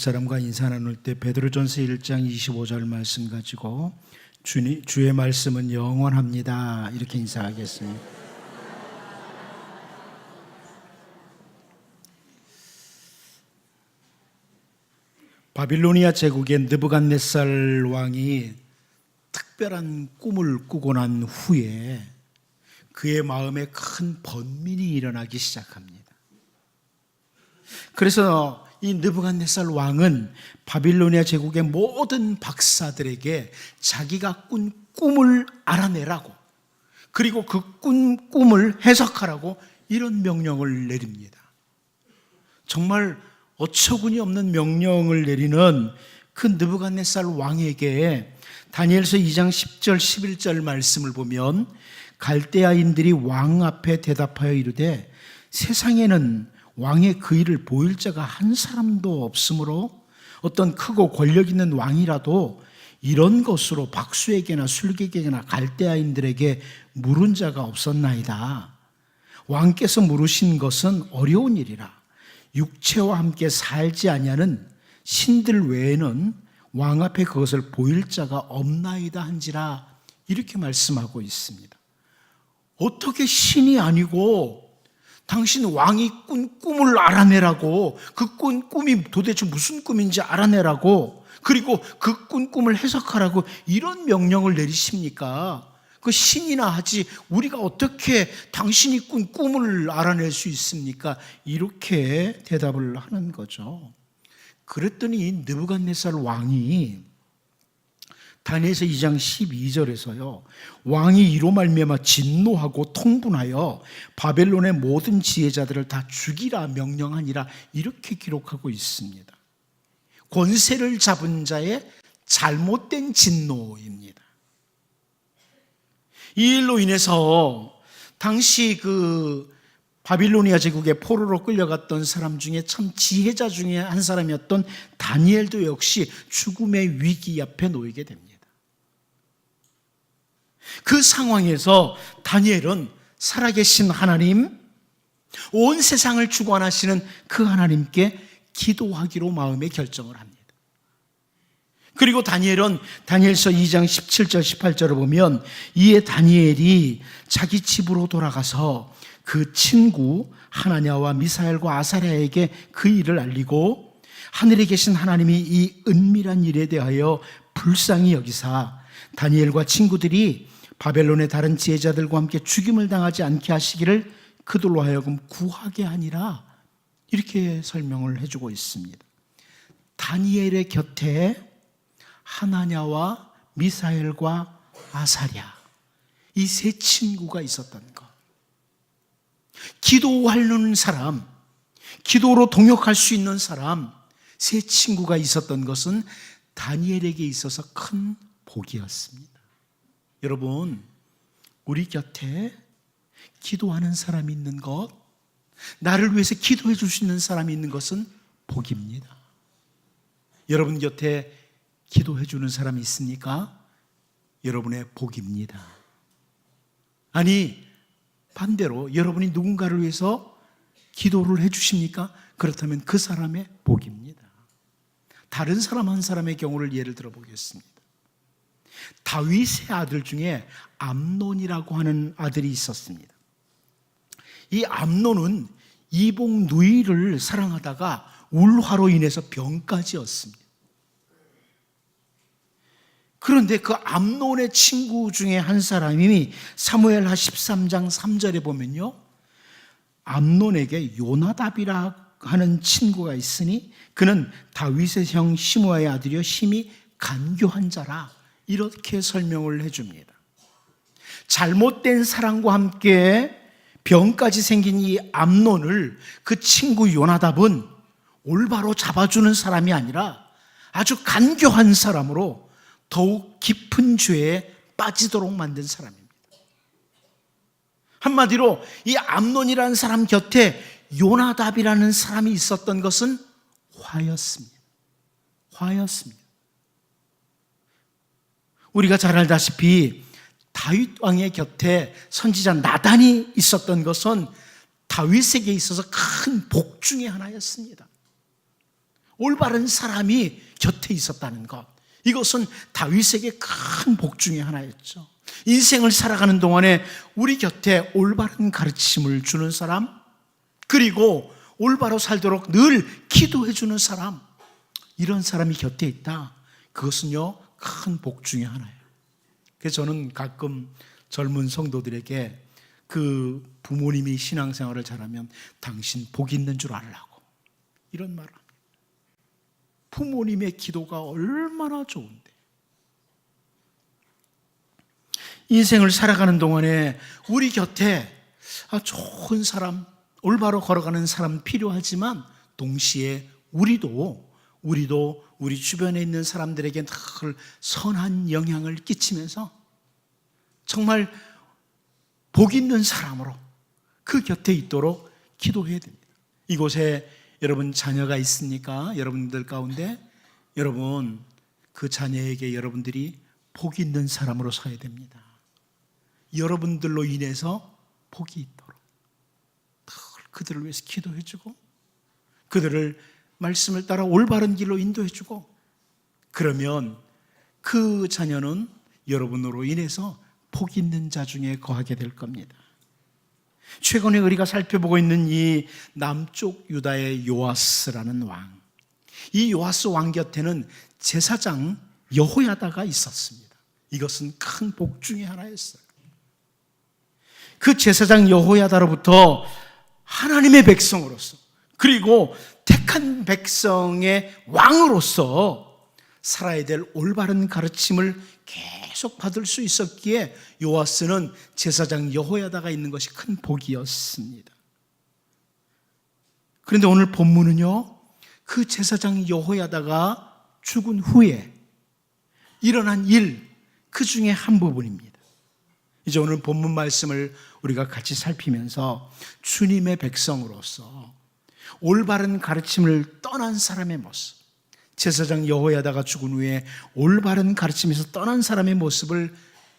사람과 인사 나눌 때 베드로전서 1장 25절 말씀 가지고 주의 말씀은 영원합니다 이렇게 인사하겠습니다. 바빌로니아 제국의 느부갓네살 왕이 특별한 꿈을 꾸고 난 후에 그의 마음에 큰 번민이 일어나기 시작합니다. 그래서 이 느부갓네살 왕은 바빌로니아 제국의 모든 박사들에게 자기가 꾼 꿈을 알아내라고, 그리고 그 꿈을 해석하라고 이런 명령을 내립니다. 정말 어처구니 없는 명령을 내리는 그 느부갓네살 왕에게 다니엘서 2장 10절 11절 말씀을 보면 갈대아인들이 왕 앞에 대답하여 이르되 세상에는 왕의 그 일을 보일 자가 한 사람도 없으므로 어떤 크고 권력 있는 왕이라도 이런 것으로 박수에게나 술객에게나 갈대아인들에게 물은 자가 없었나이다. 왕께서 물으신 것은 어려운 일이라. 육체와 함께 살지 아니하는 신들 외에는 왕 앞에 그것을 보일 자가 없나이다 한지라 이렇게 말씀하고 있습니다. 어떻게 신이 아니고 당신 왕이 꾼 꿈을 알아내라고, 그 꾼 꿈이 도대체 무슨 꿈인지 알아내라고, 그리고 그 꾼 꿈을 해석하라고 이런 명령을 내리십니까? 그 신이나 하지 우리가 어떻게 당신이 꾼 꿈을 알아낼 수 있습니까? 이렇게 대답을 하는 거죠. 그랬더니 느부갓네살 왕이 다니엘서 2장 12절에서요 왕이 이로 말미암아 진노하고 통분하여 바벨론의 모든 지혜자들을 다 죽이라 명령하니라 이렇게 기록하고 있습니다. 권세를 잡은 자의 잘못된 진노입니다. 이 일로 인해서 당시 그 바빌로니아 제국의 포로로 끌려갔던 사람 중에 참 지혜자 중에 한 사람이었던 다니엘도 역시 죽음의 위기 앞에 놓이게 됩니다. 그 상황에서 다니엘은 살아계신 하나님, 온 세상을 주관하시는 그 하나님께 기도하기로 마음의 결정을 합니다. 그리고 다니엘은 다니엘서 2장 17절 18절을 보면 이에 다니엘이 자기 집으로 돌아가서 그 친구 하나냐와 미사엘과 아사랴에게 그 일을 알리고 하늘에 계신 하나님이 이 은밀한 일에 대하여 불쌍히 여기사 다니엘과 친구들이 바벨론의 다른 지혜자들과 함께 죽임을 당하지 않게 하시기를 그들로 하여금 구하게 하니라 이렇게 설명을 해주고 있습니다. 다니엘의 곁에 하나냐와 미사엘과 아사랴 이 세 친구가 있었던 것, 기도하는 사람, 기도로 동역할 수 있는 사람 세 친구가 있었던 것은 다니엘에게 있어서 큰 복이었습니다. 여러분, 우리 곁에 기도하는 사람이 있는 것, 나를 위해서 기도해 줄 수 있는 사람이 있는 것은 복입니다. 여러분 곁에 기도해 주는 사람이 있습니까? 여러분의 복입니다. 아니, 반대로 여러분이 누군가를 위해서 기도를 해 주십니까? 그렇다면 그 사람의 복입니다. 다른 사람 한 사람의 경우를 예를 들어 보겠습니다. 다윗의 아들 중에 암논이라고 하는 아들이 있었습니다. 이 암논은 이복 누이를 사랑하다가 울화로 인해서 병까지 었습니다. 그런데 그 암논의 친구 중에 한 사람이 사무엘하 13장 3절에 보면요 암논에게 요나답이라 하는 친구가 있으니 그는 다윗의 형 시므아의 아들이요 심히 간교한 자라 이렇게 설명을 해줍니다. 잘못된 사랑과 함께 병까지 생긴 이 암논을 그 친구 요나답은 올바로 잡아주는 사람이 아니라 아주 간교한 사람으로 더욱 깊은 죄에 빠지도록 만든 사람입니다. 한마디로 이 암논이라는 사람 곁에 요나답이라는 사람이 있었던 것은 화였습니다. 화였습니다. 우리가 잘 알다시피 다윗 왕의 곁에 선지자 나단이 있었던 것은 다윗에게 있어서 큰 복 중의 하나였습니다. 올바른 사람이 곁에 있었다는 것, 이것은 다윗에게 큰 복 중에 하나였죠. 인생을 살아가는 동안에 우리 곁에 올바른 가르침을 주는 사람, 그리고 올바로 살도록 늘 기도해 주는 사람, 이런 사람이 곁에 있다. 그것은요, 큰 복 중에 하나예요. 그래서 저는 가끔 젊은 성도들에게 그 부모님이 신앙생활을 잘하면 당신 복 있는 줄 알라고 이런 말을 합니다. 부모님의 기도가 얼마나 좋은데. 인생을 살아가는 동안에 우리 곁에 좋은 사람, 올바로 걸어가는 사람 필요하지만 동시에 우리도 우리 주변에 있는 사람들에게 늘 선한 영향을 끼치면서 정말 복 있는 사람으로 그 곁에 있도록 기도해야 됩니다. 이곳에 여러분 자녀가 있습니까? 여러분들 가운데 여러분 그 자녀에게 여러분들이 복 있는 사람으로 서야 됩니다. 여러분들로 인해서 복이 있도록 늘 그들을 위해서 기도해주고 그들을 말씀을 따라 올바른 길로 인도해주고, 그러면 그 자녀는 여러분으로 인해서 복 있는 자 중에 거하게 될 겁니다. 최근에 우리가 살펴보고 있는 이 남쪽 유다의 요아스라는 왕, 이 요아스 왕 곁에는 제사장 여호야다가 있었습니다. 이것은 큰 복 중에 하나였어요. 그 제사장 여호야다로부터 하나님의 백성으로서, 그리고 택한 백성의 왕으로서 살아야 될 올바른 가르침을 계속 받을 수 있었기에 요아스는 제사장 여호야다가 있는 것이 큰 복이었습니다. 그런데 오늘 본문은요, 그 제사장 여호야다가 죽은 후에 일어난 일, 그 중에 한 부분입니다. 이제 오늘 본문 말씀을 우리가 같이 살피면서 주님의 백성으로서 올바른 가르침을 떠난 사람의 모습, 제사장 여호야다가 죽은 후에 올바른 가르침에서 떠난 사람의 모습을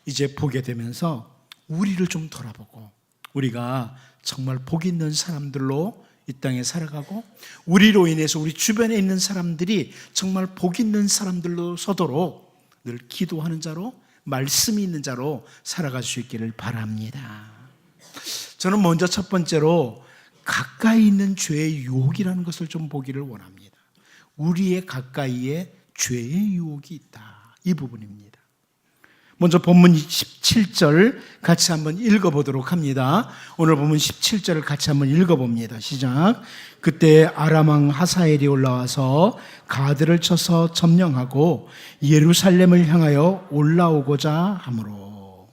이제 보게 되면서 우리를 좀 돌아보고 우리가 정말 복 있는 사람들로 이 땅에 살아가고 우리로 인해서 우리 주변에 있는 사람들이 정말 복 있는 사람들로 서도록 늘 기도하는 자로, 말씀이 있는 자로 살아갈 수 있기를 바랍니다. 저는 먼저 첫 번째로 가까이 있는 죄의 유혹이라는 것을 좀 보기를 원합니다. 우리의 가까이에 죄의 유혹이 있다, 이 부분입니다. 먼저 본문 17절 같이 한번 읽어보도록 합니다. 오늘 본문 17절을 같이 한번 읽어봅니다. 시작. 그때 아람 왕 하사엘이 올라와서 가드를 쳐서 점령하고 예루살렘을 향하여 올라오고자 하므로.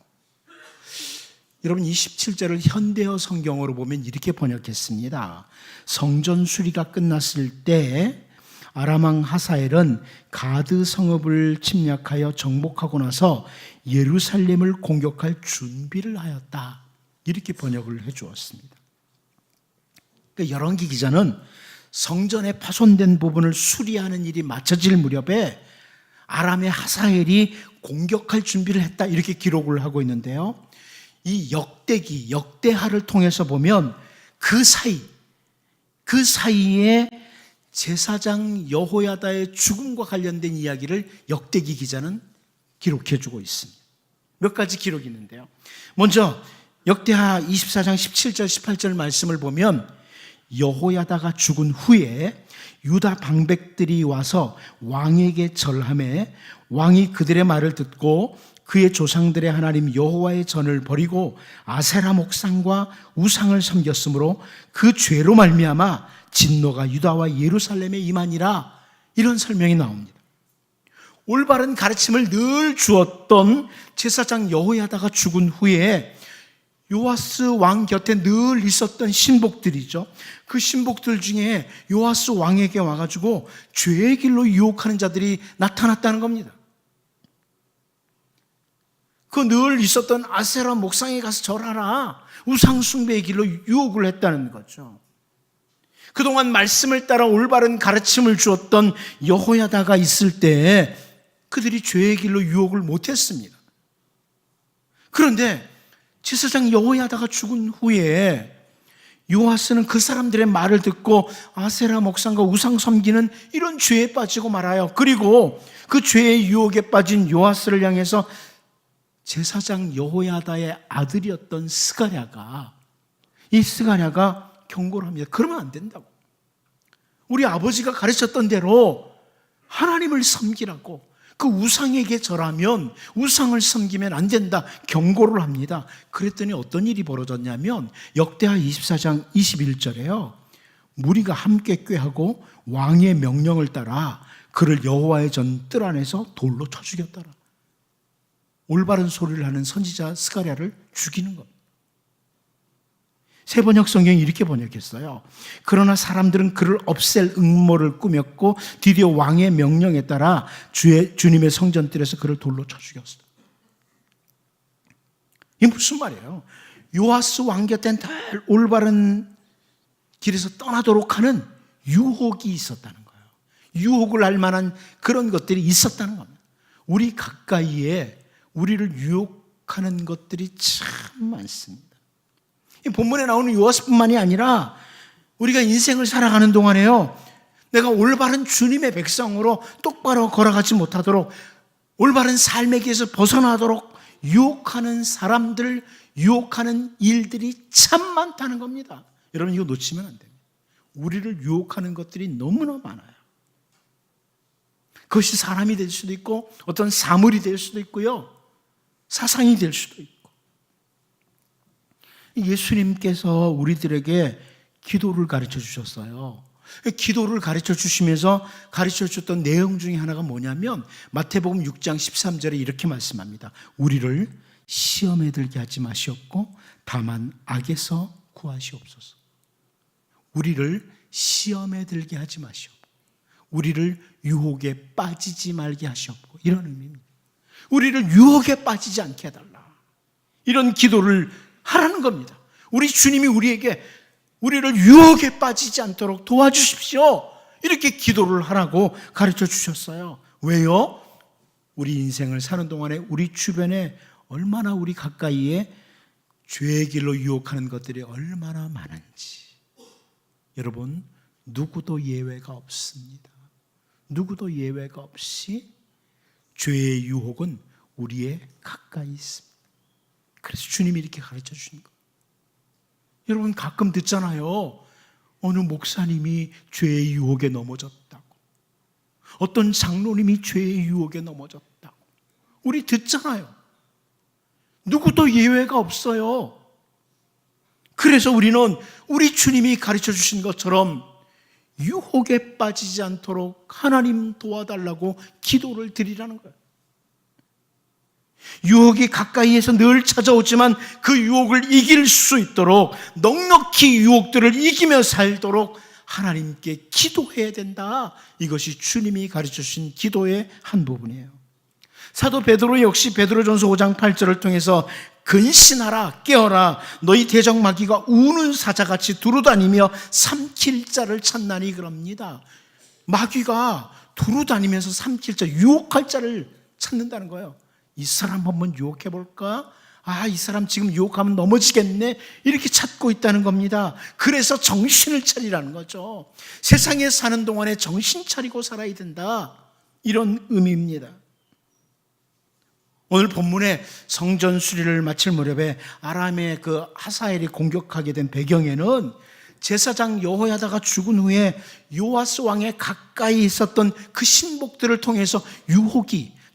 여러분, 이 17절을 현대어 성경으로 보면 이렇게 번역했습니다. 성전 수리가 끝났을 때 아람 왕 하사엘은 가드 성읍을 침략하여 정복하고 나서 예루살렘을 공격할 준비를 하였다, 이렇게 번역을 해 주었습니다. 그러니까 열왕기 기자는 성전에 파손된 부분을 수리하는 일이 마쳐질 무렵에 아람의 하사엘이 공격할 준비를 했다, 이렇게 기록을 하고 있는데요, 이 역대기, 역대하를 통해서 보면 그 사이에 제사장 여호야다의 죽음과 관련된 이야기를 역대기 기자는 기록해 주고 있습니다. 몇 가지 기록이 있는데요, 먼저 역대하 24장 17절 18절 말씀을 보면 여호야다가 죽은 후에 유다 방백들이 와서 왕에게 절하매 왕이 그들의 말을 듣고 그의 조상들의 하나님 여호와의 전을 버리고 아세라 목상과 우상을 섬겼으므로 그 죄로 말미암아 진노가 유다와 예루살렘에 임하니라, 이런 설명이 나옵니다. 올바른 가르침을 늘 주었던 제사장 여호야다가 죽은 후에 요아스 왕 곁에 늘 있었던 신복들이죠. 그 신복들 중에 요아스 왕에게 와가지고 죄의 길로 유혹하는 자들이 나타났다는 겁니다. 그 늘 있었던 아세라 목상에 가서 절하라, 우상 숭배의 길로 유혹을 했다는 거죠. 그동안 말씀을 따라 올바른 가르침을 주었던 여호야다가 있을 때 그들이 죄의 길로 유혹을 못했습니다. 그런데 제사장 여호야다가 죽은 후에 요아스는 그 사람들의 말을 듣고 아세라 목상과 우상 섬기는 이런 죄에 빠지고 말아요. 그리고 그 죄의 유혹에 빠진 요아스를 향해서 제사장 여호야다의 아들이었던 스가랴가, 이 스가랴가 경고를 합니다. 그러면 안 된다고. 우리 아버지가 가르쳤던 대로 하나님을 섬기라고, 그 우상에게 절하면, 우상을 섬기면 안 된다 경고를 합니다. 그랬더니 어떤 일이 벌어졌냐면 역대하 24장 21절에요. 무리가 함께 꾀하고 왕의 명령을 따라 그를 여호와의 전 뜰 안에서 돌로 쳐 죽였더라. 올바른 소리를 하는 선지자 스가랴를 죽이는 겁니다. 새번역 성경이 이렇게 번역했어요. 그러나 사람들은 그를 없앨 음모를 꾸몄고 드디어 왕의 명령에 따라 주님의 성전뜰에서 그를 돌로 쳐 죽였어요. 이게 무슨 말이에요? 요아스 왕 곁엔 늘 올바른 길에서 떠나도록 하는 유혹이 있었다는 거예요. 유혹을 할 만한 그런 것들이 있었다는 겁니다. 우리 가까이에 우리를 유혹하는 것들이 참 많습니다. 이 본문에 나오는 요아스뿐만이 아니라 우리가 인생을 살아가는 동안에요, 내가 올바른 주님의 백성으로 똑바로 걸어가지 못하도록, 올바른 삶의 길에서 벗어나도록 유혹하는 사람들, 유혹하는 일들이 참 많다는 겁니다. 여러분, 이거 놓치면 안 됩니다. 우리를 유혹하는 것들이 너무나 많아요. 그것이 사람이 될 수도 있고 어떤 사물이 될 수도 있고요, 사상이 될 수도 있고. 예수님께서 우리들에게 기도를 가르쳐 주셨어요. 기도를 가르쳐 주시면서 가르쳐 주셨던 내용 중에 하나가 뭐냐면 마태복음 6장 13절에 이렇게 말씀합니다. 우리를 시험에 들게 하지 마시옵고 다만 악에서 구하시옵소서. 우리를 시험에 들게 하지 마시옵고 우리를 유혹에 빠지지 말게 하시옵고, 이런 의미입니다. 우리를 유혹에 빠지지 않게 해달라, 이런 기도를 하라는 겁니다. 우리 주님이 우리에게 우리를 유혹에 빠지지 않도록 도와주십시오, 이렇게 기도를 하라고 가르쳐 주셨어요. 왜요? 우리 인생을 사는 동안에 우리 주변에 얼마나, 우리 가까이에 죄의 길로 유혹하는 것들이 얼마나 많은지. 여러분, 누구도 예외가 없습니다. 누구도 예외가 없이 죄의 유혹은 우리의 가까이 있습니다. 그래서 주님이 이렇게 가르쳐 주신 거예요. 여러분, 가끔 듣잖아요. 어느 목사님이 죄의 유혹에 넘어졌다고, 어떤 장로님이 죄의 유혹에 넘어졌다고. 우리 듣잖아요. 누구도 예외가 없어요. 그래서 우리는 우리 주님이 가르쳐 주신 것처럼 유혹에 빠지지 않도록 하나님 도와달라고 기도를 드리라는 거예요. 유혹이 가까이에서 늘 찾아오지만 그 유혹을 이길 수 있도록, 넉넉히 유혹들을 이기며 살도록 하나님께 기도해야 된다. 이것이 주님이 가르쳐 주신 기도의 한 부분이에요. 사도 베드로 역시 베드로전서 5장 8절을 통해서 근신하라, 깨어라, 너희 대적 마귀가 우는 사자같이 두루다니며 삼킬 자를 찾나니 그럽니다. 마귀가 두루다니면서 삼킬 자, 유혹할 자를 찾는다는 거예요. 이 사람 한번 유혹해 볼까? 이 사람 지금 유혹하면 넘어지겠네, 이렇게 찾고 있다는 겁니다. 그래서 정신을 차리라는 거죠. 세상에 사는 동안에 정신 차리고 살아야 된다, 이런 의미입니다. 오늘 본문에 성전 수리를 마칠 무렵에 아람의 그 하사엘이 공격하게 된 배경에는 제사장 여호야다가 죽은 후에 요아스 왕의 가까이 있었던 그 신복들을 통해서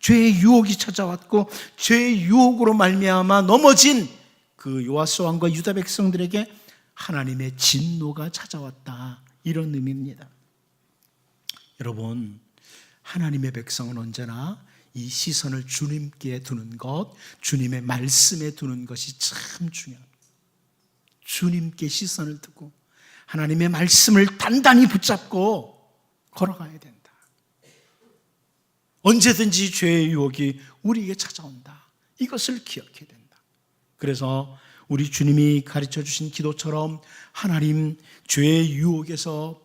죄의 유혹이 찾아왔고, 죄의 유혹으로 말미암아 넘어진 그 요아스 왕과 유다 백성들에게 하나님의 진노가 찾아왔다, 이런 의미입니다. 여러분, 하나님의 백성은 언제나 이 시선을 주님께 두는 것, 주님의 말씀에 두는 것이 참 중요합니다. 주님께 시선을 두고 하나님의 말씀을 단단히 붙잡고 걸어가야 된다. 언제든지 죄의 유혹이 우리에게 찾아온다, 이것을 기억해야 된다. 그래서 우리 주님이 가르쳐 주신 기도처럼 하나님, 죄의 유혹에서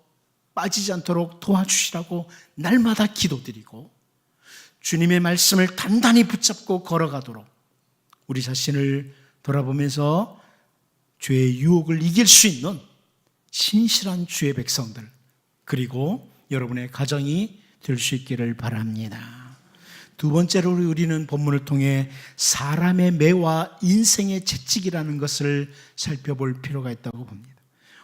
빠지지 않도록 도와주시라고 날마다 기도드리고, 주님의 말씀을 단단히 붙잡고 걸어가도록 우리 자신을 돌아보면서 죄의 유혹을 이길 수 있는 신실한 주의 백성들, 그리고 여러분의 가정이 될 수 있기를 바랍니다. 두 번째로 우리는 본문을 통해 사람의 매와 인생의 채찍이라는 것을 살펴볼 필요가 있다고 봅니다.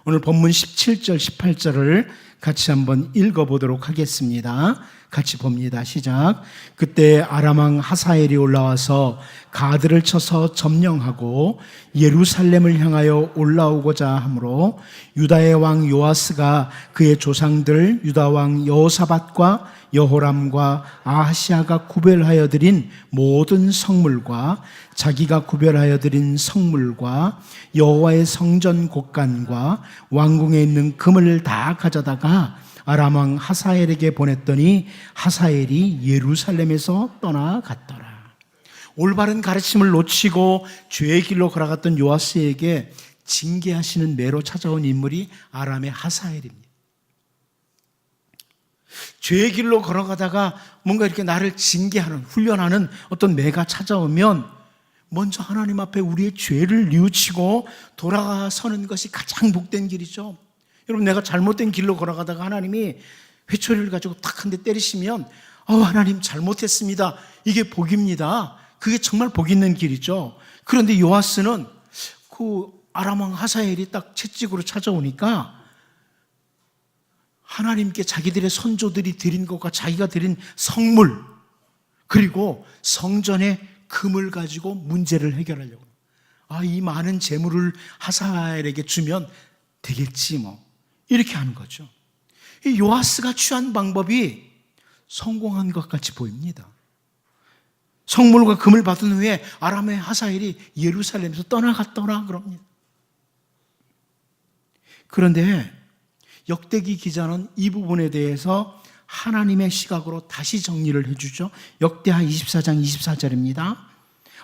오늘 본문 17절, 18절을 같이 한번 읽어보도록 하겠습니다. 같이 봅니다. 시작. 그때 아람 왕 하사엘이 올라와서 가드를 쳐서 점령하고 예루살렘을 향하여 올라오고자 하므로 유다의 왕 요아스가 그의 조상들 유다 왕 여호사밧과 여호람과 아하시아가 구별하여 드린 모든 성물과 자기가 구별하여 드린 성물과 여호와의 성전 곳간과 왕궁에 있는 금을 다 가져다가 아람 왕 하사엘에게 보냈더니 하사엘이 예루살렘에서 떠나갔더라. 올바른 가르침을 놓치고 죄의 길로 걸어갔던 요아스에게 징계하시는 매로 찾아온 인물이 아람의 하사엘입니다. 죄의 길로 걸어가다가 뭔가 이렇게 나를 징계하는, 훈련하는 어떤 매가 찾아오면 먼저 하나님 앞에 우리의 죄를 뉘우치고 돌아서는 것이 가장 복된 길이죠. 여러분, 내가 잘못된 길로 걸어가다가 하나님이 회초리를 가지고 탁 한 대 때리시면 하나님 잘못했습니다. 이게 복입니다. 그게 정말 복 있는 길이죠. 그런데 요아스는 그 아람 왕 하사엘이 딱 채찍으로 찾아오니까 하나님께 자기들의 선조들이 드린 것과 자기가 드린 성물, 그리고 성전의 금을 가지고 문제를 해결하려고, 이 많은 재물을 하사엘에게 주면 되겠지 뭐, 이렇게 하는 거죠. 이 요아스가 취한 방법이 성공한 것 같이 보입니다. 성물과 금을 받은 후에 아람의 하사엘이 예루살렘에서 떠나갔더라 그럽니다. 그런데 역대기 기자는 이 부분에 대해서 하나님의 시각으로 다시 정리를 해주죠. 역대하 24장 24절입니다.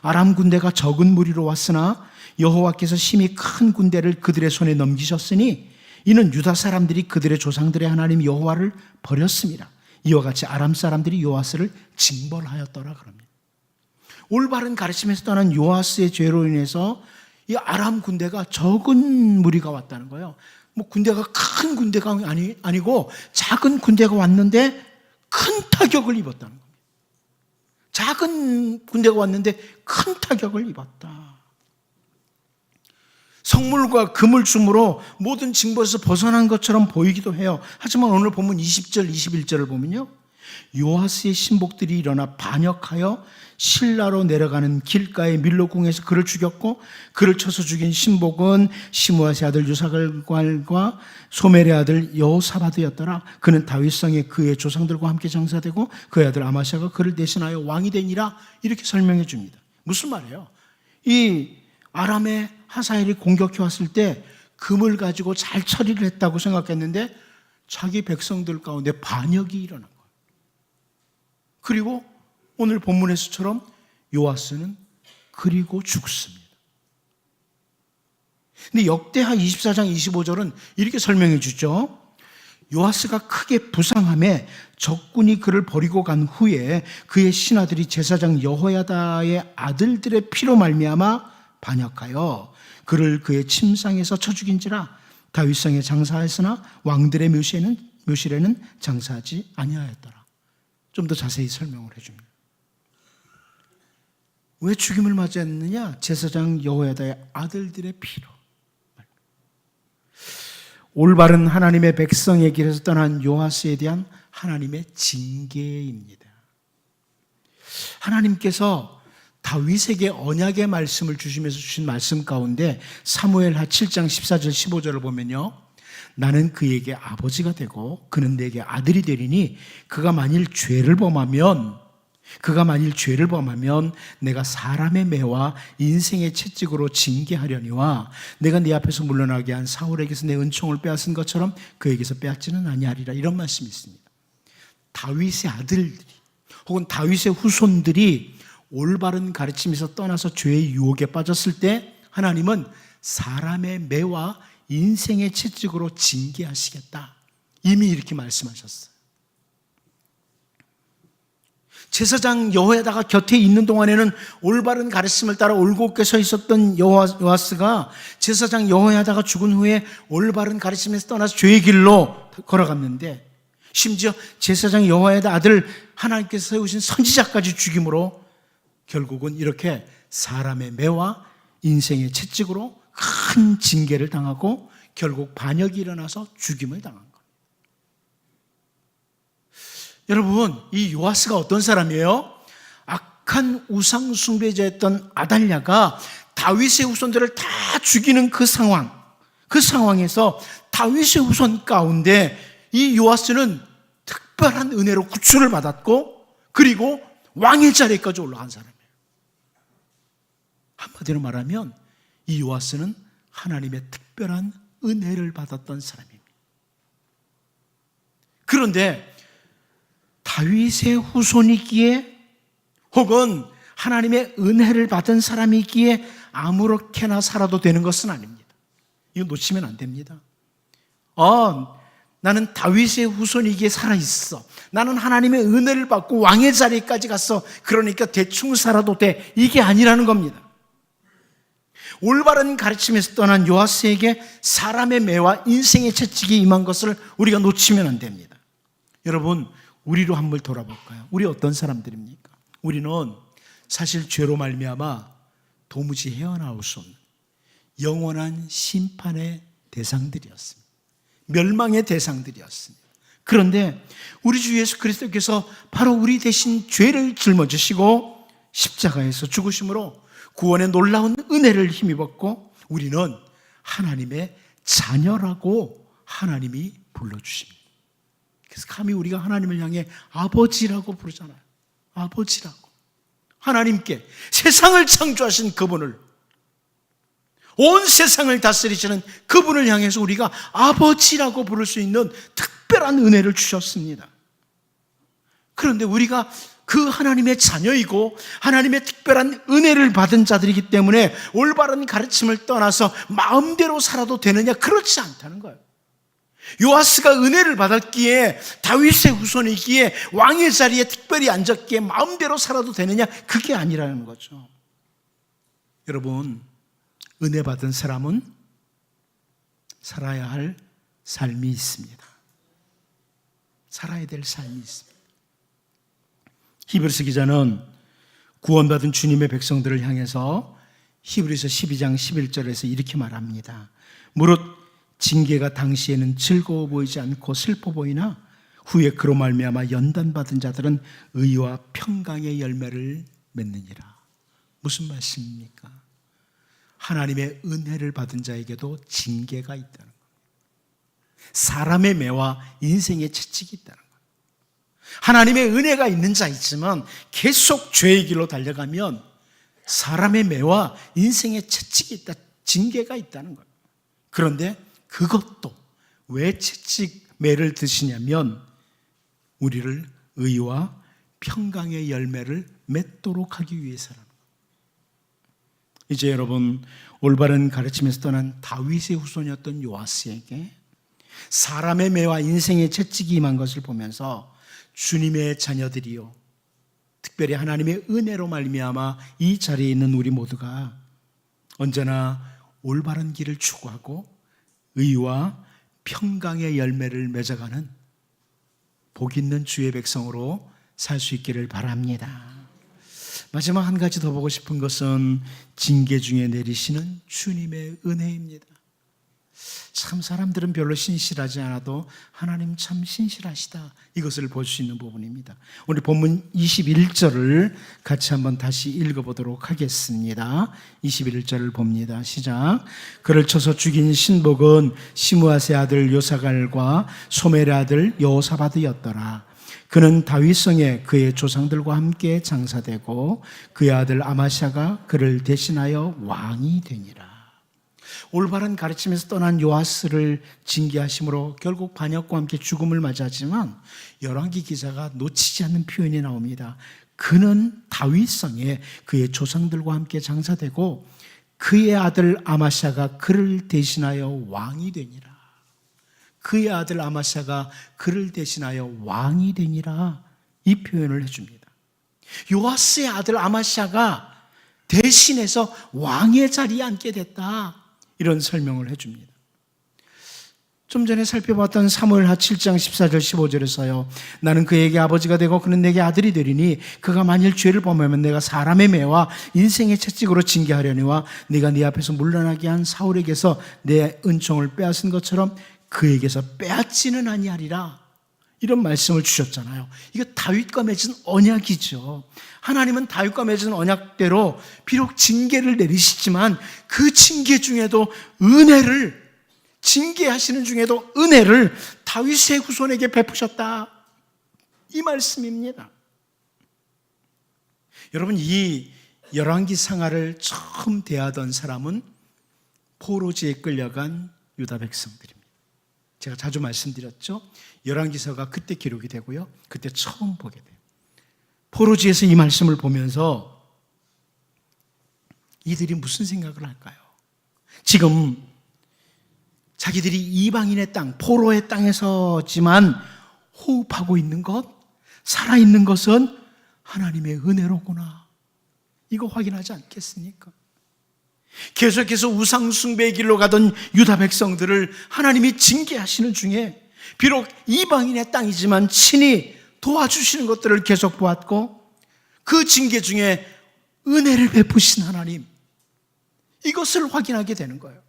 아람 군대가 적은 무리로 왔으나 여호와께서 심히 큰 군대를 그들의 손에 넘기셨으니 이는 유다 사람들이 그들의 조상들의 하나님 여호와를 버렸습니다. 이와 같이 아람 사람들이 요아스를 징벌하였더라 그럽니다. 올바른 가르침에서 떠난 요아스의 죄로 인해서 이 아람 군대가 적은 무리가 왔다는 거예요. 뭐 군대가 큰 군대가 아니고 작은 군대가 왔는데 큰 타격을 입었다는 겁니다. 작은 군대가 왔는데 큰 타격을 입었다. 성물과 금을 줌으로 모든 징벌에서 벗어난 것처럼 보이기도 해요. 하지만 오늘 본문 20절, 21절을 보면요, 요아스의 신복들이 일어나 반역하여 실라로 내려가는 길가의 밀로궁에서 그를 죽였고, 그를 쳐서 죽인 신복은 시므아의 아들 유사갈과 소멜의 아들 여호사밧이었더라. 그는 다윗성에 그의 조상들과 함께 장사되고 그의 아들 아마시아가 그를 대신하여 왕이 되니라. 이렇게 설명해 줍니다. 무슨 말이에요? 이 아람의 하사엘이 공격해 왔을 때 금을 가지고 잘 처리를 했다고 생각했는데 자기 백성들 가운데 반역이 일어난 거예요. 그리고 오늘 본문에서처럼 요아스는 그리고 죽습니다. 근데 역대하 24장 25절은 이렇게 설명해 주죠. 요아스가 크게 부상함에 적군이 그를 버리고 간 후에 그의 신하들이 제사장 여호야다의 아들들의 피로 말미암아 반역하여 그를 그의 침상에서 쳐 죽인지라. 다윗성에 장사하였으나 왕들의 묘실에는 장사하지 아니하였더라. 좀 더 자세히 설명을 해줍니다. 왜 죽임을 맞이했느냐? 제사장 여호야다의 아들들의 피로. 올바른 하나님의 백성의 길에서 떠난 요아스에 대한 하나님의 징계입니다. 하나님께서 다윗에게 언약의 말씀을 주시면서 주신 말씀 가운데 사무엘하 7장 14절 15절을 보면요, 나는 그에게 아버지가 되고 그는 내게 아들이 되리니 그가 만일 죄를 범하면 내가 사람의 매와 인생의 채찍으로 징계하려니와 내가 네 앞에서 물러나게 한 사울에게서 내 은총을 빼앗은 것처럼 그에게서 빼앗지는 아니하리라. 이런 말씀이 있습니다. 다윗의 아들들이 혹은 다윗의 후손들이 올바른 가르침에서 떠나서 죄의 유혹에 빠졌을 때 하나님은 사람의 매와 인생의 채찍으로 징계하시겠다. 이미 이렇게 말씀하셨어요. 제사장 여호야다가 곁에 있는 동안에는 올바른 가르침을 따라 올곧게 서 있었던 요아스가 제사장 여호야다가 죽은 후에 올바른 가르침에서 떠나서 죄의 길로 걸어갔는데, 심지어 제사장 여호야다 아들 하나님께서 세우신 선지자까지 죽임으로 결국은 이렇게 사람의 매와 인생의 채찍으로 큰 징계를 당하고 결국 반역이 일어나서 죽임을 당한 거예요. 여러분, 이 요아스가 어떤 사람이에요? 악한 우상 숭배자였던 아달랴가 다윗의 후손들을 다 죽이는 그 상황에서 다윗의 후손 가운데 이 요아스는 특별한 은혜로 구출을 받았고, 그리고 왕의 자리까지 올라간 사람이에요. 한마디로 말하면 이 요아스는 하나님의 특별한 은혜를 받았던 사람입니다. 그런데 다윗의 후손이기에 혹은 하나님의 은혜를 받은 사람이기에 아무렇게나 살아도 되는 것은 아닙니다. 이거 놓치면 안 됩니다. 나는 다윗의 후손이기에 살아있어. 나는 하나님의 은혜를 받고 왕의 자리까지 갔어. 그러니까 대충 살아도 돼. 이게 아니라는 겁니다. 올바른 가르침에서 떠난 요아스에게 사람의 매와 인생의 채찍이 임한 것을 우리가 놓치면 안 됩니다. 여러분, 우리로 한번 돌아볼까요? 우리 어떤 사람들입니까? 우리는 사실 죄로 말미암아 도무지 헤어나올 수 없는 영원한 심판의 대상들이었습니다. 멸망의 대상들이었습니다. 그런데 우리 주 예수 그리스도께서 바로 우리 대신 죄를 짊어지시고 십자가에서 죽으심으로 구원의 놀라운 은혜를 힘입었고, 우리는 하나님의 자녀라고 하나님이 불러주십니다. 그래서 감히 우리가 하나님을 향해 아버지라고 부르잖아요. 아버지라고. 하나님께, 세상을 창조하신 그분을, 온 세상을 다스리시는 그분을 향해서 우리가 아버지라고 부를 수 있는 특별한 은혜를 주셨습니다. 그런데 우리가 그 하나님의 자녀이고 하나님의 특별한 은혜를 받은 자들이기 때문에 올바른 가르침을 떠나서 마음대로 살아도 되느냐? 그렇지 않다는 거예요. 요아스가 은혜를 받았기에, 다윗의 후손이기에, 왕의 자리에 특별히 앉았기에 마음대로 살아도 되느냐? 그게 아니라는 거죠. 여러분, 은혜 받은 사람은 살아야 할 삶이 있습니다. 살아야 될 삶이 있습니다. 히브리서 기자는 구원받은 주님의 백성들을 향해서 히브리서 12장 11절에서 이렇게 말합니다. 무릇 징계가 당시에는 즐거워 보이지 않고 슬퍼 보이나 후에 그로 말미암아 연단받은 자들은 의와 평강의 열매를 맺느니라. 무슨 말씀입니까? 하나님의 은혜를 받은 자에게도 징계가 있다는 겁니다. 사람의 매와 인생의 채찍이 있다는 겁니다. 하나님의 은혜가 있는 자 있지만 계속 죄의 길로 달려가면 사람의 매와 인생의 채찍이 있다, 징계가 있다는 거예요. 그런데 그것도 왜 채찍 매를 드시냐면 우리를 의와 평강의 열매를 맺도록 하기 위해서라는 거예요. 이제 여러분, 올바른 가르침에서 떠난 다윗의 후손이었던 요아스에게 사람의 매와 인생의 채찍이 임한 것을 보면서 주님의 자녀들이요, 특별히 하나님의 은혜로 말미암아 이 자리에 있는 우리 모두가 언제나 올바른 길을 추구하고 의와 평강의 열매를 맺어가는 복 있는 주의 백성으로 살 수 있기를 바랍니다. 마지막 한 가지 더 보고 싶은 것은 징계 중에 내리시는 주님의 은혜입니다. 참 사람들은 별로 신실하지 않아도 하나님 참 신실하시다, 이것을 볼 수 있는 부분입니다. 오늘 본문 21절을 같이 한번 다시 읽어보도록 하겠습니다. 21절을 봅니다. 시작. 그를 쳐서 죽인 신복은 시므아스의 아들 요사갈과 소멜의 아들 여호사밧이었더라. 그는 다윗성에 그의 조상들과 함께 장사되고 그의 아들 아마샤가 그를 대신하여 왕이 되니라. 올바른 가르침에서 떠난 요아스를 징계하심으로 결국 반역과 함께 죽음을 맞이하지만 열왕기 기자가 놓치지 않는 표현이 나옵니다. 그는 다윗성에 그의 조상들과 함께 장사되고 그의 아들 아마샤가 그를 대신하여 왕이 되니라. 그의 아들 아마샤가 그를 대신하여 왕이 되니라, 이 표현을 해줍니다. 요아스의 아들 아마시아가 대신해서 왕의 자리에 앉게 됐다. 이런 설명을 해줍니다. 좀 전에 살펴봤던 사무엘하 7장 14절 15절에서요. 나는 그에게 아버지가 되고 그는 내게 아들이 되리니 그가 만일 죄를 범하면 내가 사람의 매와 인생의 채찍으로 징계하려니와 네가 네 앞에서 물러나게 한 사울에게서 내 은총을 빼앗은 것처럼 그에게서 빼앗지는 아니하리라. 이런 말씀을 주셨잖아요. 이거 다윗과 맺은 언약이죠. 하나님은 다윗과 맺은 언약대로 비록 징계를 내리시지만 그 징계 중에도 은혜를, 징계하시는 중에도 은혜를 다윗의 후손에게 베푸셨다. 이 말씀입니다. 여러분, 이 열왕기상하를 처음 대하던 사람은 포로지에 끌려간 유다 백성들입니다. 제가 자주 말씀드렸죠. 열왕기서가 그때 기록이 되고요. 그때 처음 보게 돼요. 포로지에서 이 말씀을 보면서 이들이 무슨 생각을 할까요? 지금 자기들이 이방인의 땅, 포로의 땅에서지만 호흡하고 있는 것, 살아있는 것은 하나님의 은혜로구나. 이거 확인하지 않겠습니까? 계속해서 우상숭배의 길로 가던 유다 백성들을 하나님이 징계하시는 중에 비록 이방인의 땅이지만 친히 도와주시는 것들을 계속 보았고 그 징계 중에 은혜를 베푸신 하나님, 이것을 확인하게 되는 거예요.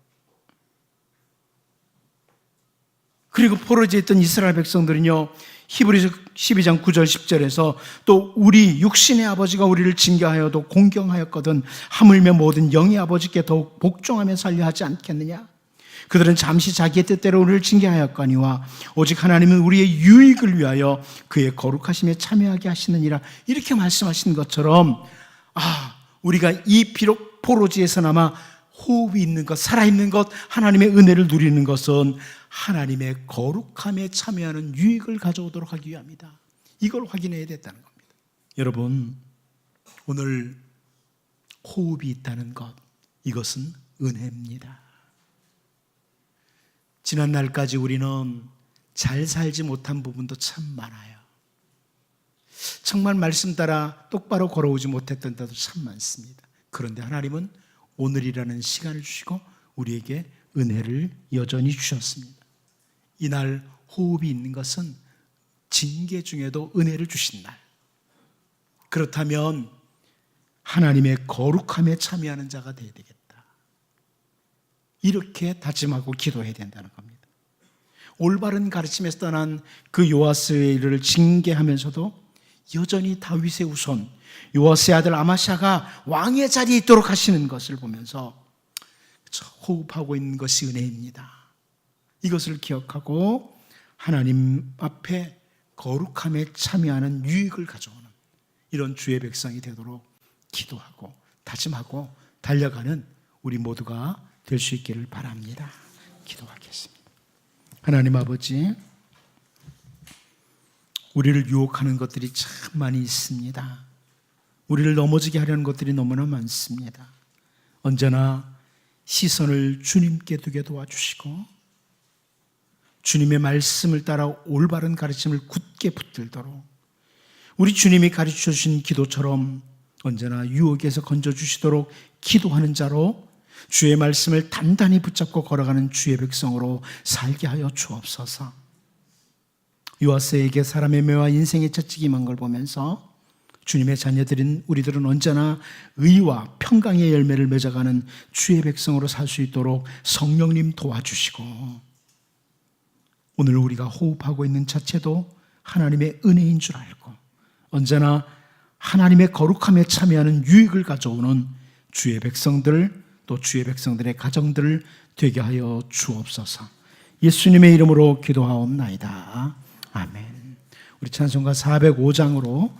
그리고 포로지에 있던 이스라엘 백성들은요, 히브리서 12장 9절 10절에서 또 우리 육신의 아버지가 우리를 징계하여도 공경하였거든 하물며 모든 영의 아버지께 더욱 복종하며 살려 하지 않겠느냐. 그들은 잠시 자기의 뜻대로 우리를 징계하였거니와 오직 하나님은 우리의 유익을 위하여 그의 거룩하심에 참여하게 하시느니라. 이렇게 말씀하신 것처럼 우리가 이 비록 포로지에서나마 호흡이 있는 것, 살아있는 것, 하나님의 은혜를 누리는 것은 하나님의 거룩함에 참여하는 유익을 가져오도록 하기 위함이다. 이걸 확인해야 됐다는 겁니다. 여러분, 오늘 호흡이 있다는 것, 이것은 은혜입니다. 지난날까지 우리는 잘 살지 못한 부분도 참 많아요. 정말 말씀 따라 똑바로 걸어오지 못했던 데도 참 많습니다. 그런데 하나님은 오늘이라는 시간을 주시고 우리에게 은혜를 여전히 주셨습니다. 이날 호흡이 있는 것은 징계 중에도 은혜를 주신 날. 그렇다면 하나님의 거룩함에 참여하는 자가 되어야 되겠다. 이렇게 다짐하고 기도해야 된다는 겁니다. 올바른 가르침에서 떠난 그 요아스의 일을 징계하면서도 여전히 다윗의 후손 요아스의 아들 아마시아가 왕의 자리에 있도록 하시는 것을 보면서 호흡하고 있는 것이 은혜입니다. 이것을 기억하고 하나님 앞에 거룩함에 참여하는 유익을 가져오는 이런 주의 백성이 되도록 기도하고 다짐하고 달려가는 우리 모두가 될 수 있기를 바랍니다. 기도하겠습니다. 하나님 아버지, 우리를 유혹하는 것들이 참 많이 있습니다. 우리를 넘어지게 하려는 것들이 너무나 많습니다. 언제나 시선을 주님께 두게 도와주시고 주님의 말씀을 따라 올바른 가르침을 굳게 붙들도록 우리 주님이 가르쳐 주신 기도처럼 언제나 유혹에서 건져주시도록 기도하는 자로 주의 말씀을 단단히 붙잡고 걸어가는 주의 백성으로 살게 하여 주옵소서. 요아스에게 사람의 매와 인생의 채찍이 임한 걸 보면서 주님의 자녀들인 우리들은 언제나 의와 평강의 열매를 맺어가는 주의 백성으로 살 수 있도록 성령님 도와주시고 오늘 우리가 호흡하고 있는 자체도 하나님의 은혜인 줄 알고 언제나 하나님의 거룩함에 참여하는 유익을 가져오는 주의 백성들 또 주의 백성들의 가정들을 되게 하여 주옵소서. 예수님의 이름으로 기도하옵나이다. 아멘. 우리 찬송가 405장으로